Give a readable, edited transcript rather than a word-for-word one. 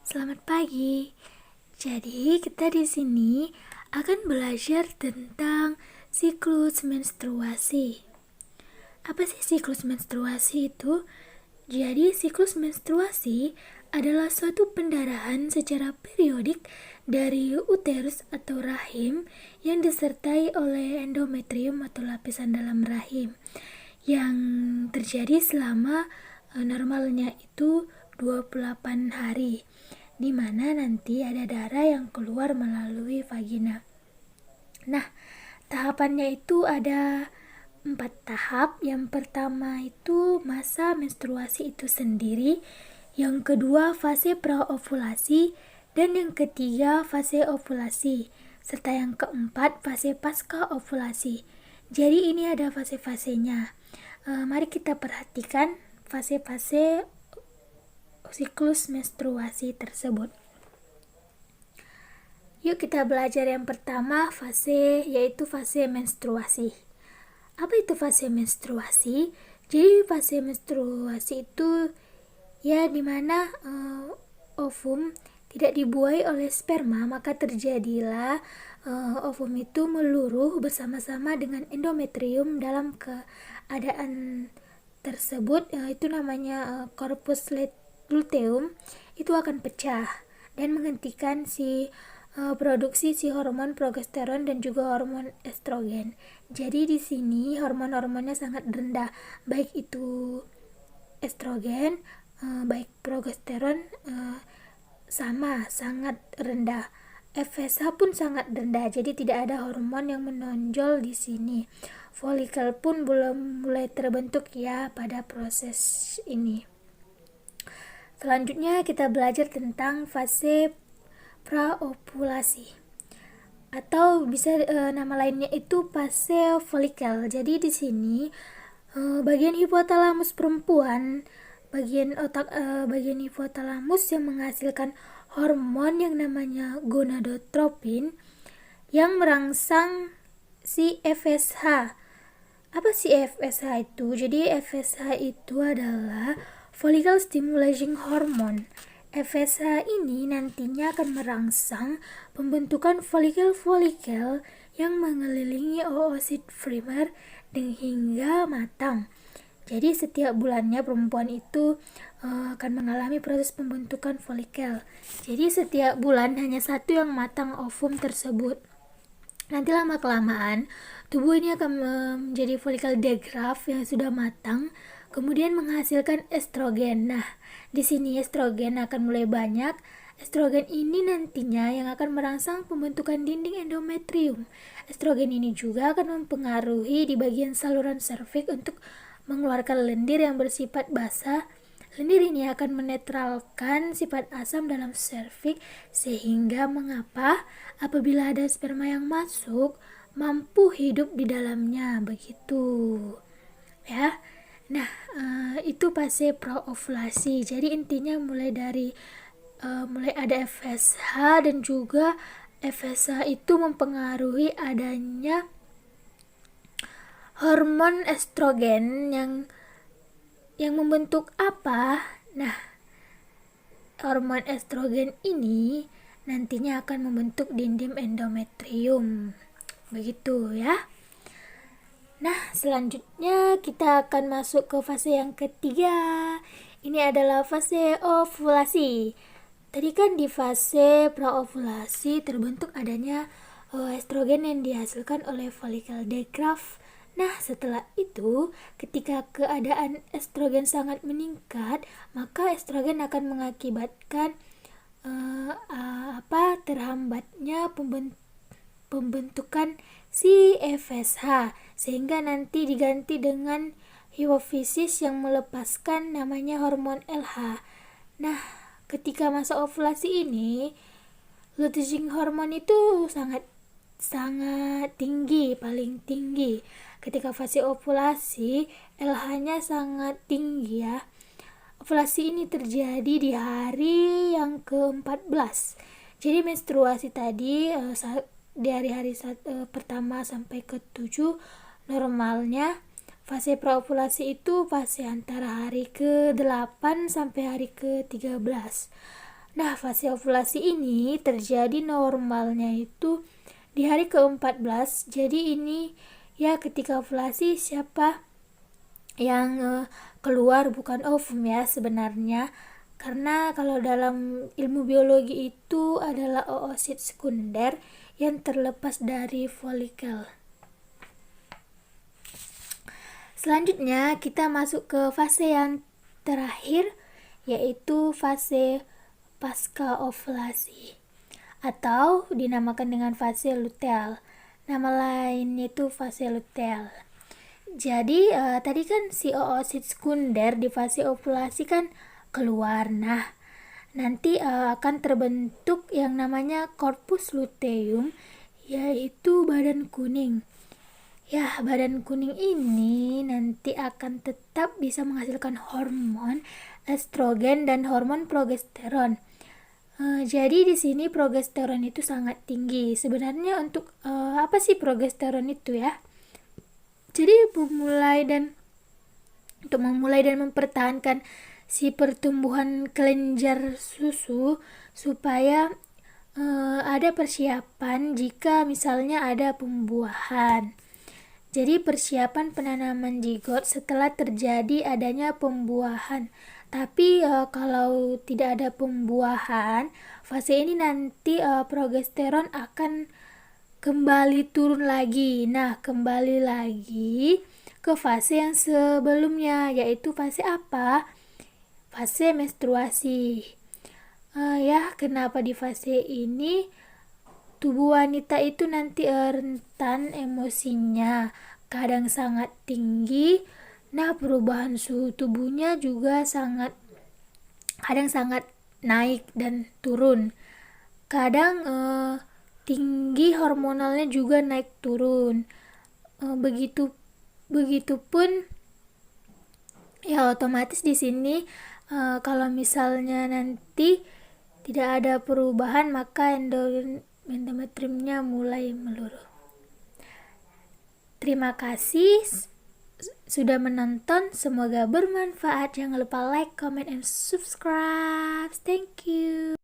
Selamat pagi. Jadi, kita di sini akan belajar tentang siklus menstruasi. Apa sih siklus menstruasi itu? Jadi, siklus menstruasi adalah suatu pendarahan secara periodik dari uterus atau rahim yang disertai oleh endometrium atau lapisan dalam rahim yang terjadi selama normalnya itu 28 hari, di mana nanti ada darah yang keluar melalui vagina. Nah, tahapannya itu ada 4 tahap. Yang pertama itu masa menstruasi itu sendiri, yang kedua fase praovulasi, dan yang ketiga fase ovulasi, serta yang keempat fase pasca ovulasi. Jadi ini ada fase-fasenya. Mari kita perhatikan fase-fase siklus menstruasi tersebut. Yuk kita belajar yang pertama fase, yaitu fase menstruasi. Apa itu fase menstruasi? Jadi fase menstruasi itu ya dimana ovum tidak dibuai oleh sperma, maka terjadilah ovum itu meluruh bersama-sama dengan endometrium dalam keadaan tersebut, itu namanya corpus luteum, itu akan pecah dan menghentikan produksi hormon progesteron dan juga hormon estrogen. Jadi di sini hormon-hormonnya sangat rendah, baik itu estrogen, baik progesteron sama sangat rendah. FSH pun sangat rendah, jadi tidak ada hormon yang menonjol di sini. Folikel pun belum mulai terbentuk ya pada proses ini. Selanjutnya kita belajar tentang fase praovulasi, atau bisa nama lainnya itu fase folikel. Jadi di sini bagian hipotalamus perempuan, bagian hipotalamus yang menghasilkan hormon yang namanya gonadotropin yang merangsang si FSH. Apa sih FSH itu? Jadi FSH itu adalah follicle stimulating hormone. FSH ini nantinya akan merangsang pembentukan folikel-folikel yang mengelilingi oosit primer hingga matang. Jadi setiap bulannya perempuan itu akan mengalami proses pembentukan folikel. Jadi setiap bulan hanya satu yang matang ovum tersebut. Nanti lama-kelamaan tubuh ini akan menjadi folikel degraft yang sudah matang, kemudian menghasilkan estrogen. Nah, di sini estrogen akan mulai banyak. Estrogen ini nantinya yang akan merangsang pembentukan dinding endometrium. Estrogen ini juga akan mempengaruhi di bagian saluran serviks untuk mengeluarkan lendir yang bersifat basah. Lendir ini akan menetralkan sifat asam dalam serviks, sehingga mengapa apabila ada sperma yang masuk mampu hidup di dalamnya, begitu ya. Nah, itu fase praovulasi. Jadi intinya mulai ada FSH, dan juga FSH itu mempengaruhi adanya hormon estrogen yang membentuk apa? Nah, hormon estrogen ini nantinya akan membentuk dinding endometrium. Begitu ya. Nah, selanjutnya kita akan masuk ke fase yang ketiga. Ini adalah fase ovulasi. Tadi kan di fase praovulasi terbentuk adanya estrogen yang dihasilkan oleh folikel degraft. Nah, setelah itu, ketika keadaan estrogen sangat meningkat, maka estrogen akan mengakibatkan terhambatnya pembentukan si FSH, sehingga nanti diganti dengan hipofisis yang melepaskan namanya hormon LH. Nah, ketika masa ovulasi ini, luteinizing hormon itu sangat tinggi, paling tinggi. Ketika fase ovulasi, LH-nya sangat tinggi ya. Ovulasi ini terjadi di hari yang ke-14. Jadi menstruasi tadi di hari-hari pertama sampai ke-7 normalnya. Fase praovulasi itu fase antara hari ke-8 sampai hari ke-13. Nah, fase ovulasi ini terjadi normalnya itu di hari ke-14. Jadi ini ya ketika ovulasi siapa yang keluar bukan ovum ya sebenarnya. Karena kalau dalam ilmu biologi itu adalah oosit sekunder yang terlepas dari folikel. Selanjutnya kita masuk ke fase yang terakhir, yaitu fase pasca ovulasi atau dinamakan dengan fase luteal. Nama lainnya itu fase luteal. Jadi tadi kan si oosit sekunder di fase ovulasi kan keluar. Nah, nanti akan terbentuk yang namanya corpus luteum, yaitu badan kuning. Ya, badan kuning ini nanti akan tetap bisa menghasilkan hormon estrogen dan hormon progesteron. Jadi di sini progesteron itu sangat tinggi. Sebenarnya untuk apa sih progesteron itu ya? Jadi untuk memulai dan mempertahankan si pertumbuhan kelenjar susu supaya ada persiapan jika misalnya ada pembuahan. Jadi persiapan penanaman zigot setelah terjadi adanya pembuahan. Tapi kalau tidak ada pembuahan, fase ini nanti progesteron akan kembali turun lagi. Nah, kembali lagi ke fase yang sebelumnya, yaitu fase apa? Fase menstruasi. Ya, kenapa di fase ini tubuh wanita itu nanti rentan emosinya, kadang sangat tinggi. Nah, perubahan suhu tubuhnya juga kadang sangat naik dan turun. Kadang tinggi hormonalnya juga naik turun. Begitupun ya otomatis di sini kalau misalnya nanti tidak ada perubahan maka endometriumnya mulai meluruh. Terima kasih sudah menonton, semoga bermanfaat. Jangan lupa like, comment, and subscribe. Thank you.